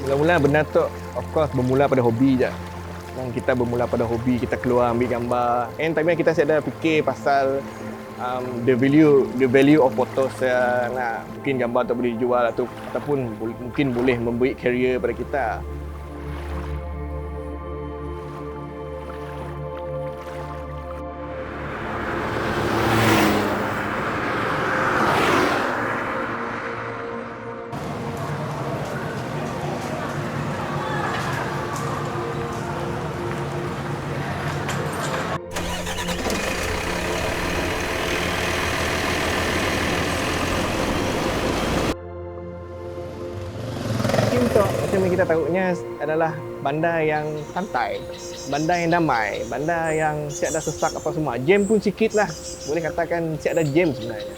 Mula-mula benda tu of course bermula pada hobi je. Dan kita bermula pada hobi, kita keluar ambil gambar. And time kita saya ada fikir pasal the value of photos. Nah, mungkin gambar tu boleh dijual ataupun mungkin boleh memberi career pada kita. Untuk macam yang kita tahunya adalah bandar yang santai, bandar yang damai, bandar yang tiada sesak apa semua. Jam pun sikit lah, boleh katakan tiada jam sebenarnya.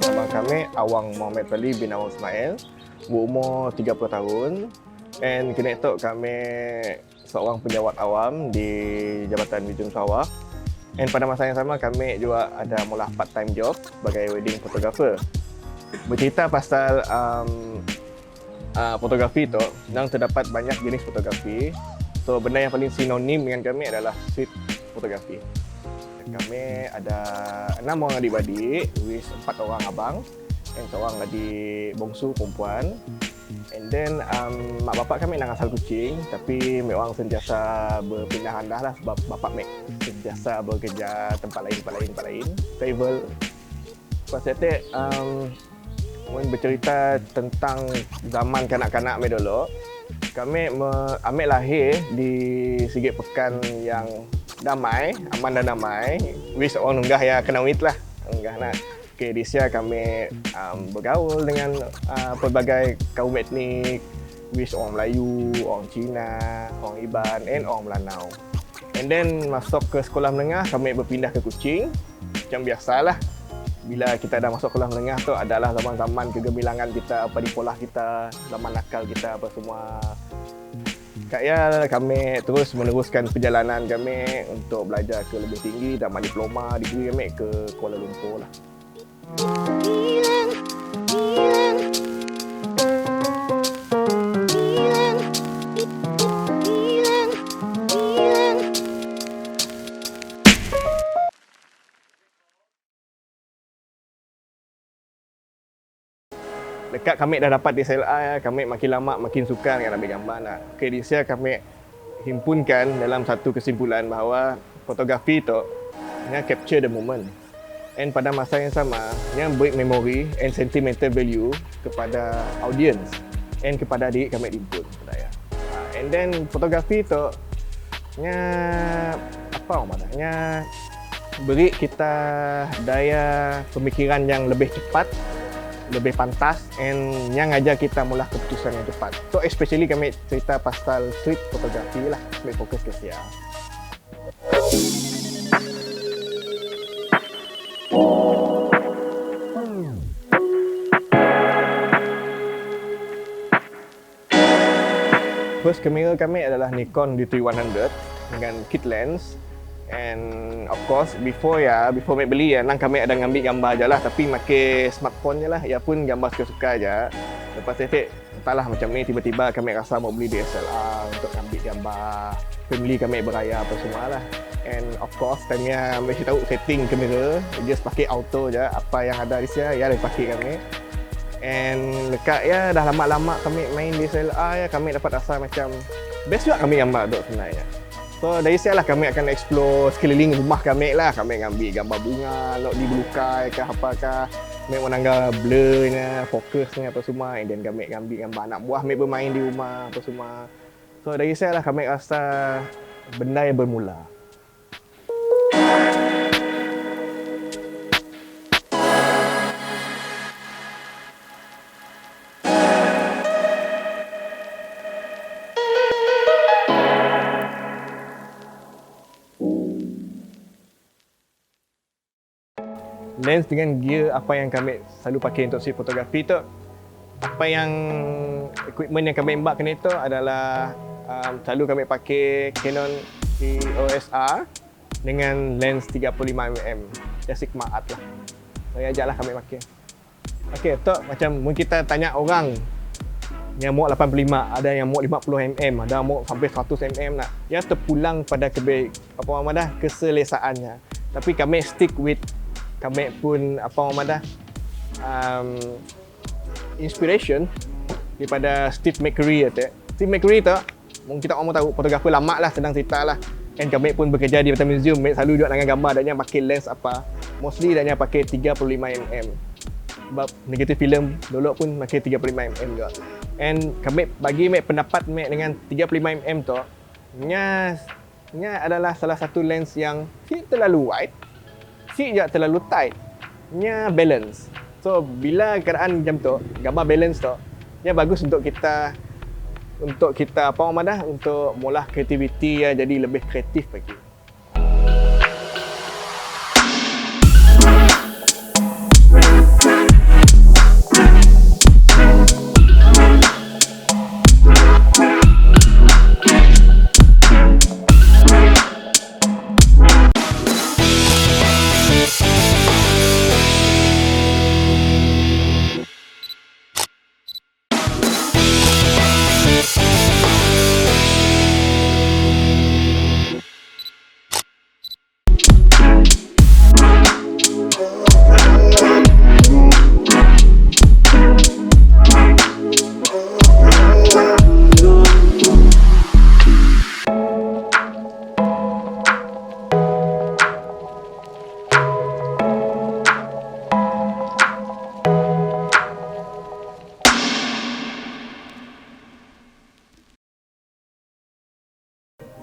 Nama kami Awang Muhammad Ali bin Awang Ismail, berumur 30 tahun. And kini itu kami seorang penjawat awam di Jabatan Wijung Sarawak. And pada masa yang sama kami juga ada mula part-time job sebagai wedding photographer. Bercerita pasal fotografi tu, memang terdapat banyak jenis fotografi. So benda yang paling sinonim dengan kami adalah street fotografi. Kami ada 6 orang adik-beradik, with 4 orang abang dan seorang adik bongsu perempuan. And then mak bapak kami nak asal Kuching, tapi memang sentiasa berpindah andah lah sebab bapak mek sentiasa bekerja tempat lain, travel. Pasal tu bercerita tentang zaman kanak-kanak mek dulu. Kami ambil lahir di Sigit Pekan yang damai, aman dan damai. Wish orang unggah ya kena wit lah. Unggah nak. Okay, di sini kami bergaul dengan pelbagai kaum etnik. Wish orang Melayu, orang Cina, orang Iban and orang Melanau. And then masuk ke sekolah menengah, kami berpindah ke Kuching. Macam biasalah. Bila kita dah masuk sekolah menengah tu adalah zaman-zaman kegemilangan kita, apa di sekolah kita, zaman nakal kita apa semua. Kaya kami terus meneruskan perjalanan kami untuk belajar ke lebih tinggi, dapat diploma, degree kami ke Kuala Lumpur lah. Dekat kami dah dapat DSLR, kami makin lama makin suka dengan ambil gambar nak. Okay, di sini kami himpunkan dalam satu kesimpulan bahawa fotografi tu hanya capture the moment. And pada masa yang sama, dia beri memory and sentimental value kepada audience and kepada diri kami input sebenarnya. And then fotografi tu nya apa orang maknanya beri kita daya pemikiran yang lebih cepat, lebih pantas and yang ajar kita mula keputusan yang cepat. So especially kami cerita pasal street fotografi lah, kami fokus ke siya. First kamera kami adalah Nikon D3100 dengan kit lens. And of course before make beli nang kami ada ngambil gambar je lah, tapi pakai smartphone je lah, ia pun gambar suka-suka je. Lepas tu entahlah macam ni tiba-tiba kami rasa mau beli DSLR untuk ambil gambar family kami beraya apa semua lah. And of course tanya mesti tahu setting kamera, just pakai auto je, apa yang ada di sini ya dipakai kami. And dekat ya dah lama-lama kami main DSLR ya, kami dapat rasa macam best juga kami gambar tu sebenarnya. So dari sana lah kami akan explore sekeliling rumah kami lah. Kami ambil gambar bunga, lok di belukai ke apakah. Kami menangga blurnya, fokusnya apa semua. And then kami ambil gambar anak buah kami bermain di rumah apa semua. So dari sana lah kami rasa benda yang bermula. lens dengan gear apa yang kami selalu pakai untuk shoot fotografi tu. Apa yang equipment yang kami embarkkan itu adalah selalu kami pakai Canon EOS R dengan lens 35mm dan Sigma Art lah. Saya ajaklah kami pakai. Okey, tu macam mungkin kita tanya orang yang mau 85, ada yang mau 50mm, ada yang mau sampai 100mm nak. Dia terpulang pada keselesaannya. Tapi kami stick with kami pun inspiration daripada Steve McCurry tu. Steve McCurry tu mungkin kita orang tahu fotografer lama lah, senang cerita lah. And kami pun bekerja di Batang Museum, kami selalu duduk dengan gambar dan pakai lens apa. Mostly dia pakai 35mm. Sebab negatif film dulu pun pakai 35mm juga. And kami bagi pendapat dengan 35mm tu, nya adalah salah satu lens yang tidak terlalu wide, tidak terlalu tight, nya balance. So bila keadaan macam tu, gambar balance tu, nya bagus untuk kita untuk mula kreativiti ya, jadi lebih kreatif lagi.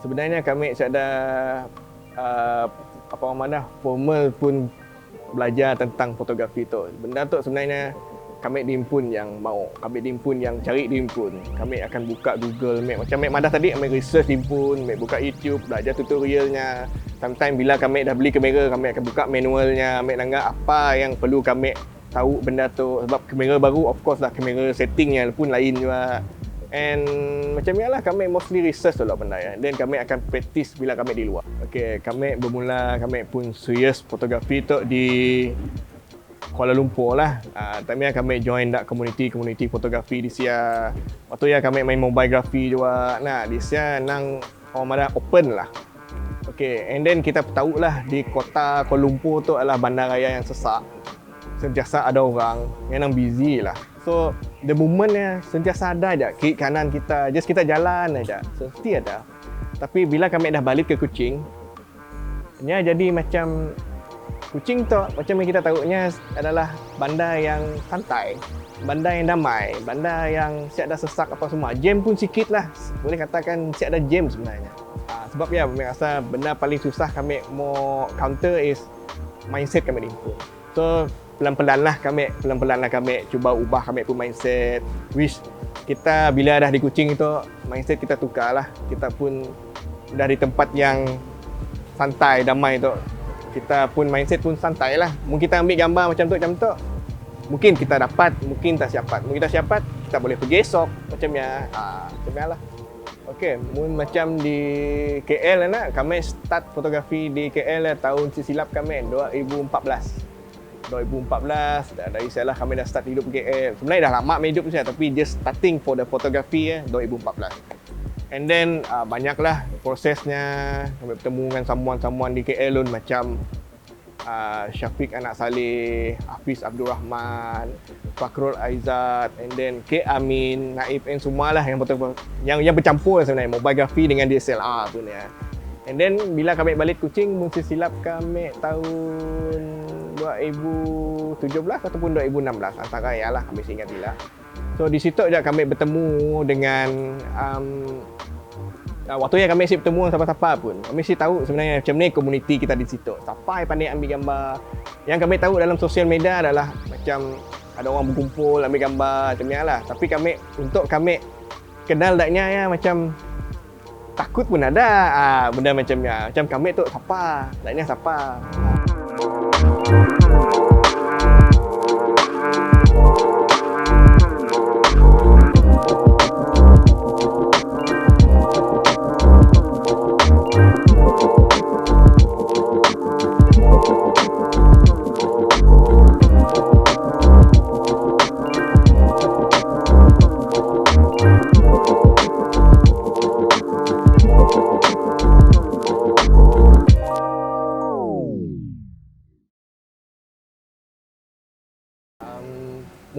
Sebenarnya kami ada formal pun belajar tentang fotografi tu. Benda tu sebenarnya kami diimpun yang mau, kami diimpun yang cari diimpun. Kami akan buka Google, macam Madah tadi, kami research diimpun, kami buka YouTube, belajar tutorialnya. Sometimes bila kami dah beli kamera, kami akan buka manualnya, kami nanggap apa yang perlu kami tahu benda tu. Sebab kamera baru, of course lah, kamera settingnya pun lain juga. And macam ni lah, kami mostly research dulu benda ya. Dan kami akan practice bila kami di luar. Okay, kami bermula, kami pun serius fotografi tu di Kuala Lumpur lah. Tapi kami join dak community fotografi di sia. Waktu ya kami main mobile grafi juga. Nah, di sia nang orang open lah. Okay, and then kita tahu lah di kota Kuala Lumpur tu adalah bandaraya yang sesak. Sentiasa ada orang yang busy lah. So, the moment sentiasa ada aja kiri kanan kita, just kita jalan aja, mesti ada. Tapi bila kami dah balik ke Kuching, jadi macam Kuching tu macam yang kita tahunya adalah bandar yang santai, bandar yang damai, bandar yang siap ada sesak apa semua. Jam pun sikit lah, boleh katakan siap ada jam sebenarnya. Sebab ya, kami rasa benda paling susah kami mau counter is mindset kami diimpun. So, pelan-pelan lah kami cuba ubah kami pun mindset. Wish kita bila dah di Kuching tu, mindset kita tukar lah. Kita pun dah di tempat yang santai, damai tu. Kita pun mindset pun santai lah. Mungkin kita ambil gambar macam tu. Mungkin kita dapat, mungkin tak siapat. Mungkin kita siapat, kita boleh pergi esok. Macamnya, macamnya lah. Okay, macam di KL nak, kami start fotografi di KL tahun silap kami 2014. Dari saya lah kami dah start hidup KL. Sebenarnya dah lama kami hidup saya, tapi just starting for the photography 2014. And then banyaklah prosesnya. Kami bertemu dengan someone di KL macam Syafiq Anak Saleh, Hafiz Abdul Rahman, Fakrul Aizat, and then K Amin, Naif, and semualah yang bercampur sebenarnya mobigrafi dengan DSLR pun ya. And then bila kami balik Kuching, mesti silap kami tahun 2017 ataupun 2016 antara ya lah, kami ingat bila. So di situ je kami bertemu dengan waktu yang kami mesti bertemu siapa-siapa pun. Kami mesti tahu sebenarnya macam ni komuniti kita di situ. Siapa yang pandai ambil gambar. Yang kami tahu dalam sosial media adalah macam ada orang berkumpul ambil gambar macam ni lah. Tapi untuk kami kenal daknya ya macam takut pun ada benda macamnya. Macam kami tu siapa? Daknya siapa?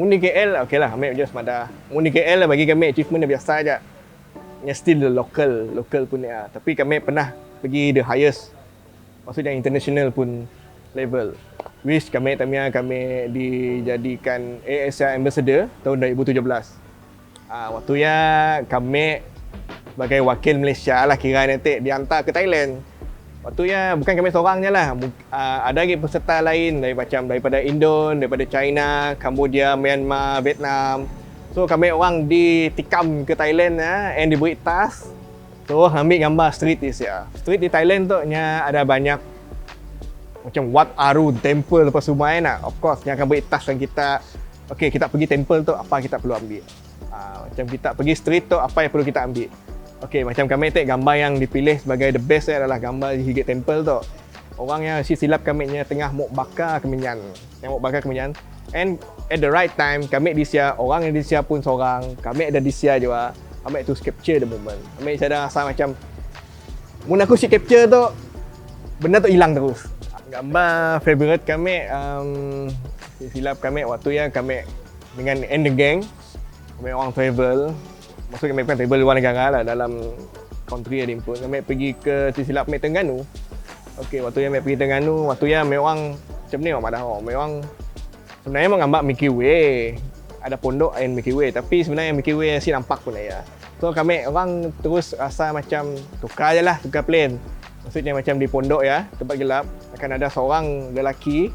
Muni KL, okey lah, ambil je semada. Muni KL lah bagi kami achievement yang biasa aja. Yang still the local pun ya. Tapi kami pernah pergi the highest, maksudnya international pun level. Which kami dijadikan ASEAN Ambassador tahun 2017. Waktu ya kami sebagai wakil Malaysia lah kira nanti dihantar ke Thailand. Waktu ya bukan kami seorang je lah. Ada lagi peserta lain daripada Indon, daripada China, Cambodia, Myanmar, Vietnam. So kami orang ditikam ke Thailand and diberi task. So ambil gambar street ya. Street di Thailand tu ada banyak macam Wat Aru temple lepas semua Of course yang akan beri task dengan kita. Okey, kita pergi temple tu apa kita perlu ambil. Macam kita pergi street tu apa yang perlu kita ambil. Okey, macam kami tengok gambar yang dipilih sebagai the best adalah gambar di Higit Temple tu. Orang yang silap kami tengah mok bakar kemenyan. And at the right time, kami di sia, orang yang di sia pun seorang, kami ada di sia juga. Kami tu capture the moment. Kami ada rasa macam mun aku si capture tu benda tu hilang terus. Gambar favorite kami silap kami waktu yang kami dengan and the gang, kami orang travel. Maksud kami bukan travel luar negara lah, dalam country ada pun. Kami pergi ke silap kami Terengganu. Okey, waktu yang kami pergi Terengganu, waktu yang memang macam ni orang madah. Memang sebenarnya memang gambar Milky Way. Ada pondok and Milky Way, tapi sebenarnya Milky Way si nampak pun ya. So kami orang terus rasa macam tukar plane. Maksudnya macam di pondok ya, tempat gelap akan ada seorang lelaki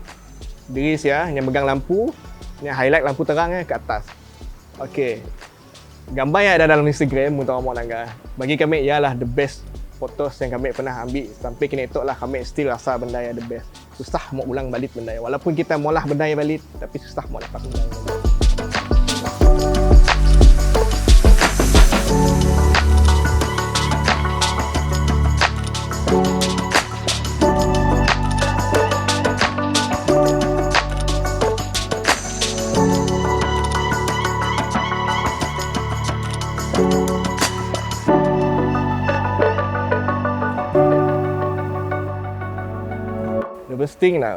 diri yang pegang lampu, yang highlight lampu terang ke atas. Okey. Gambar yang ada dalam Instagram untuk orang Nangga, bagi kami ialah the best fotos yang kami pernah ambil. Sampai kini esok lah kami still rasa benda yang the best. Susah mau ulang balik benda yang, walaupun kita maulah benda yang balik, tapi susah mau dapat benda yang balik.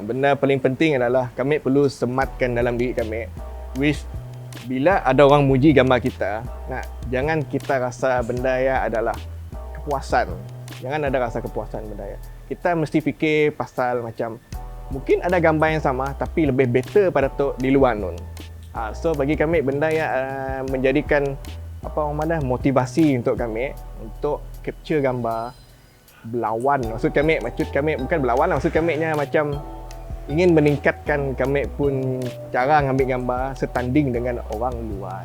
Benda paling penting adalah kami perlu sematkan dalam diri kami, which bila ada orang muji gambar kita, jangan kita rasa benda ya adalah kepuasan. Jangan ada rasa kepuasan benda ya. Kita mesti fikir pasal macam mungkin ada gambar yang sama tapi lebih better pada tu di luar nun. So bagi kami benda ya menjadikan motivasi untuk kami untuk capture gambar berlawan. Maksud kami bukan berlawan, maksud kami macam ingin meningkatkan kami pun cara ngambil gambar setanding dengan orang luar.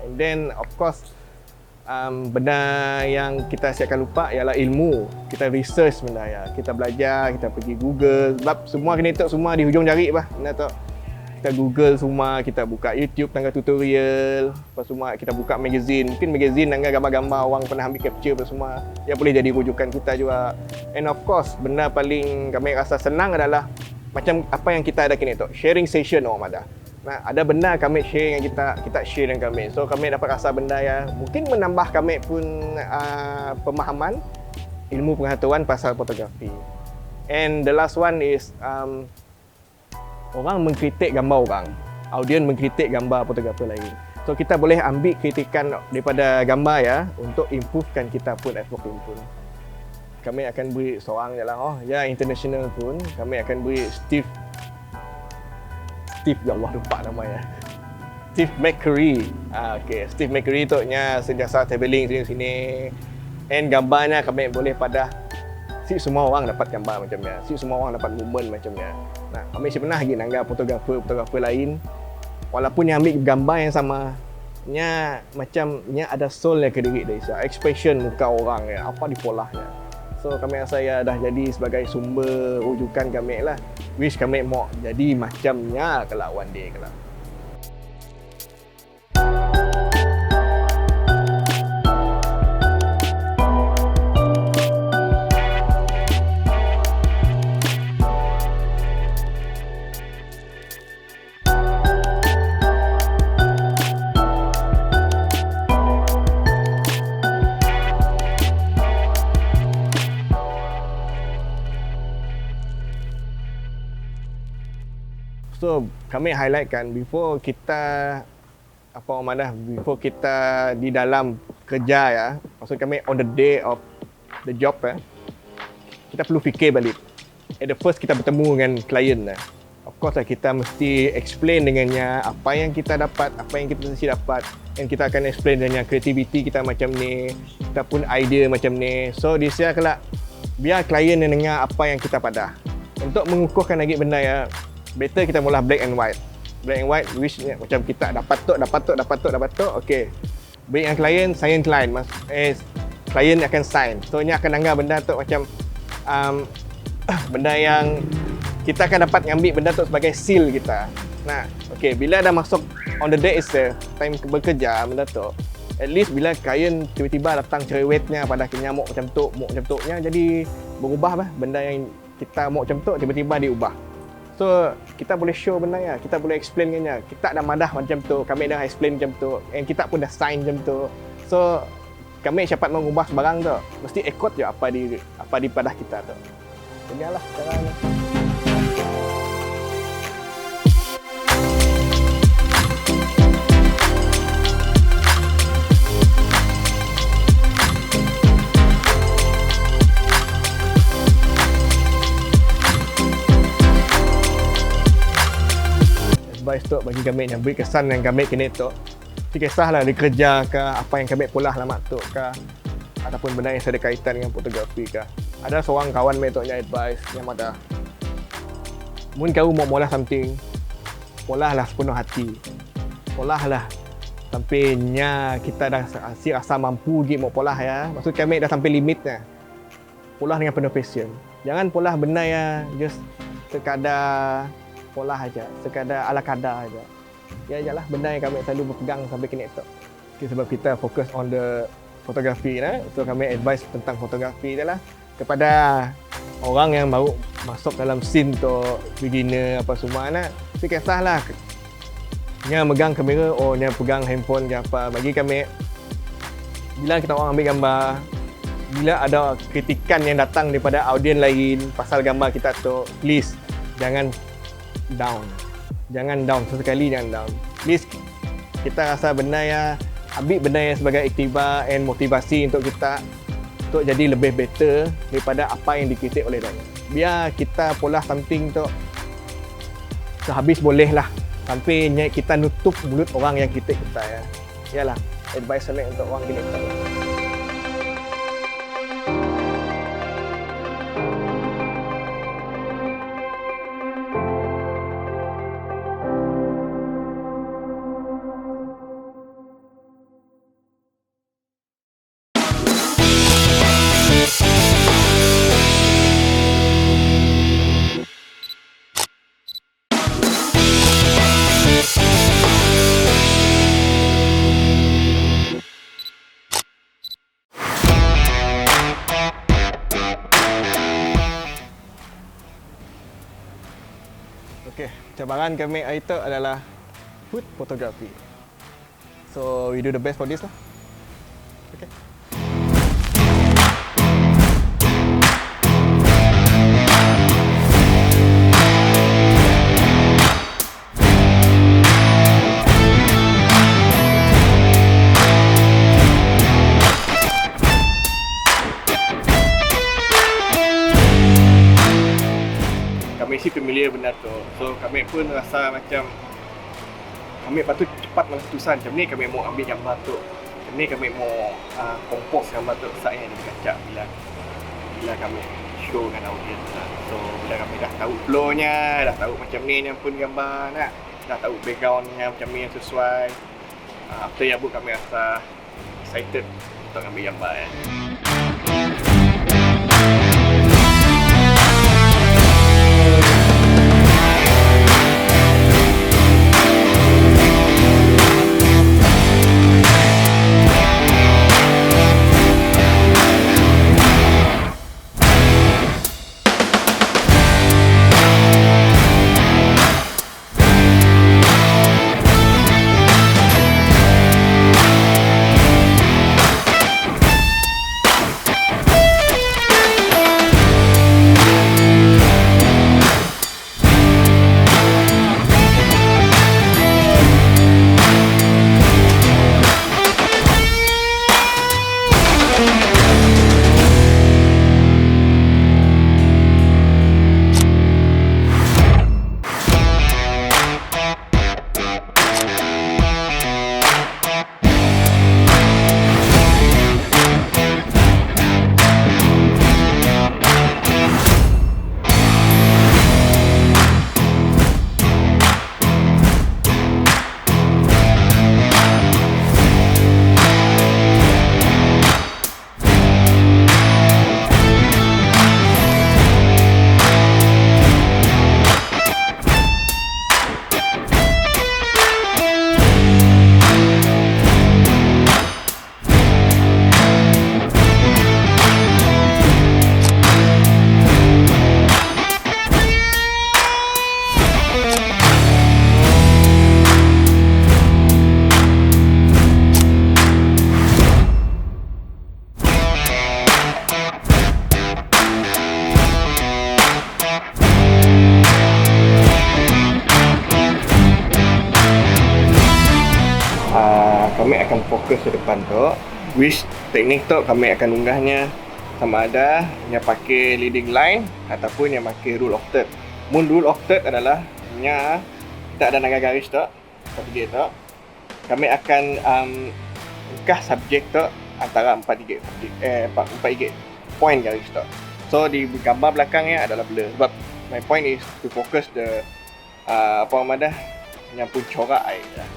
And then of course benda yang kita siapkan lupa ialah ilmu. Kita research benda ya. Kita belajar, kita pergi Google. Sebab semua kena tu semua di hujung jari benda tu. Kita Google semua, kita buka YouTube tangga tutorial, apa semua kita buka magazine. Mungkin magazine tangga gambar-gambar orang pernah ambil capture apa semua. Dia boleh jadi rujukan kita juga. And of course, benda paling kami rasa senang adalah macam apa yang kita ada kini tu, sharing session orang ada. Ada benda kami share dengan kita share dengan kami. So kami dapat rasa benda yang mungkin menambah kami pun pemahaman, ilmu pengetahuan pasal fotografi. And the last one is orang mengkritik gambar orang, audiens mengkritik gambar fotografer lain. So kita boleh ambil kritikan daripada gambar ya untuk improvekan kita pun as working pun. Kami akan beri seorang je lah, international pun kami akan beri Steve ya Allah lupa namanya. Steve McCurry. Okay, Steve McCurry tu nya sentiasa travelling sini-sini. And gambarnya kami boleh pada semua orang dapat gambar macamnya. Semua orang dapat moment macamnya. Kami pernah lagi nangga fotografer lain. Walaupun yang ambil gambar yang sama, macamnya ada soul yang ke diri dia. Expression muka orang ya, apa di polahnya. So kami rasa dah jadi sebagai sumber rujukan kami lah. Wish kami mau jadi macamnya kalau one day kalau. So kami highlightkan before kita before kita di dalam kerja ya, maksud kami on the day of the job ya, kita perlu fikir balik. At the first kita bertemu dengan klien lah. Of course lah, kita mesti explain dengannya apa yang kita dapat, apa yang kita mesti dapat, dan kita akan explain dengan kreativiti kita macam ni, kita pun idea macam ni. So di sini kelak biar klien yang dengar apa yang kita padah. Untuk mengukuhkan lagi benda ya, better kita mula black and white. Black and white which macam kita dapat tu, okey. Beri dengan klien, sign klien. Klien akan sign. So ini akan anggap benda tu macam benda yang kita akan dapat ambil benda tu sebagai seal kita. Nah, okey, bila dah masuk on the day is time bekerja benda tu, at least bila klien tiba-tiba datang cerewetnya pada nyamuk macam tu, nya jadi berubah lah. Benda yang kita mau macam tu tiba-tiba diubah. So, kita boleh show benda ya, kita boleh explain dengannya. Kita dah madah macam tu, kami dah explain macam tu, and kita pun dah sign macam tu. So, kami cepat mengubah sebarang tu. Mesti ikut je apa di padah kita tu. Inilah caranya. Advice tu bagi kami yang beri kesan yang kami kena tu. Tak kisahlah di kerja ke, apa yang kami polah lama tu ke, ataupun benda yang ada kaitan dengan fotografi ke. Ada seorang kawan kami tu yang advice yang ada, mun kau mau mula something, polahlah sepenuh hati. Polahlah sampainya kita dah rasa mampu gitu mau polah ya. Maksud kami dah sampai limitnya. Polah dengan penuh passion. Jangan polah benda yang just sekadar polah aja, sekadar ala kadar aja. Ya jelah benda yang kami selalu berpegang sampai kini tu. Okay, sebab kita fokus on the fotografi lah. So kami advice tentang fotografi je lah kepada orang yang baru masuk dalam scene tu, beginner apa semua nak. Tapi kisahlah yang megang kamera, yang pegang handphone ke apa. Bagi kami, bila kita orang ambil gambar, bila ada kritikan yang datang daripada audien lain pasal gambar kita tu, please jangan down. Jangan down, sesekali jangan down. Please, kita rasa benda yang ambil benda yang sebagai iktibar and motivasi untuk kita untuk jadi lebih better daripada apa yang dikritik oleh dia. Biar kita pola something tu sehabis boleh lah, sampai kita nutup mulut orang yang kritik kita ya. Yalah, advice saya untuk orang kritik kita. Okey, cabaran kami hari itu adalah food photography. So we do the best for this lah. Okay. Kami sih familiar benda tu. So kami pun rasa macam kami patut cepat menentukan macam ni kami mau ambil gambar tu. Macam ni kami mau kompos gambar tu saya di kaca bila kami show dengan audiens. So bila kami dah tahu flow-nya, dah tahu macam ni yang pun gambar nak, dah tahu background-nya macam ni yang sesuai. After yang pun kami rasa excited untuk ambil gambar ya. fokus ke depan tu, which teknik tu kami akan unggahnya sama ada yang pakai leading line ataupun yang pakai rule of third. Rule of third adalah nya kita ada naga garis tu, subjek tu. Kami akan unggah subjek tu antara 4 gig point garis tu. So di gambar belakangnya adalah blur. Sebab my point is to focus the yang pun corak air lah.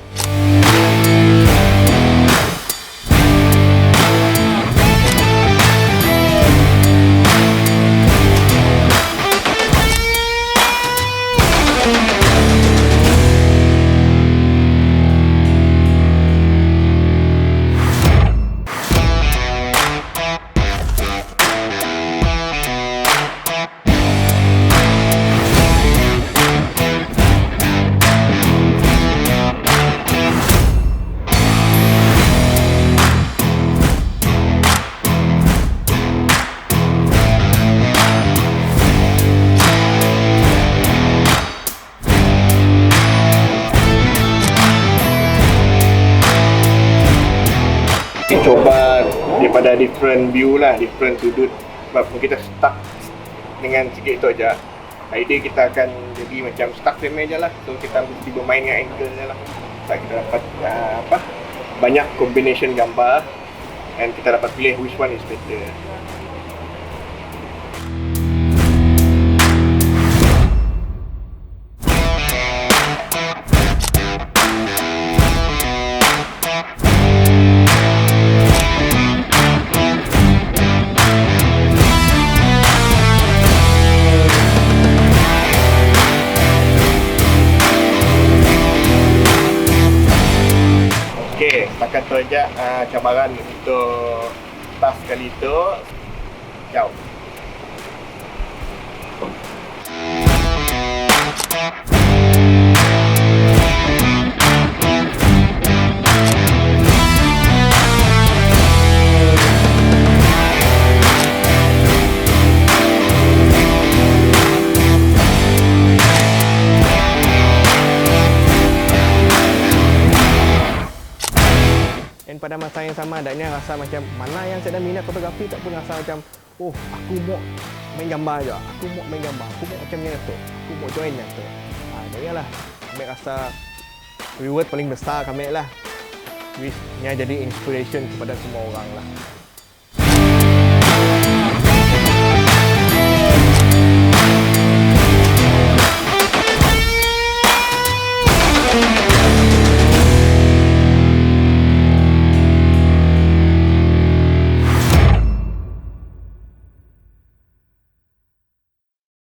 Coba daripada different view lah, different sudut. Sebab kita stuck dengan sikit tu aja, idea kita akan jadi macam stuck frame je lah. So kita mesti bermain dengan angle je lah. So kita dapat banyak combination gambar and kita dapat pilih which one is better. Setakat tu aja cabaran untuk task kali itu. Ciao. Dan pada masa yang sama adanya rasa macam mana yang saya dah minat fotografi tak pun rasa macam aku mau main gambar je, aku mau main gambar, aku mau macam ni tu, aku mau join yang tu. Jadi lah, kami rasa reward paling besar kami lah, which nya jadi inspiration kepada semua orang lah.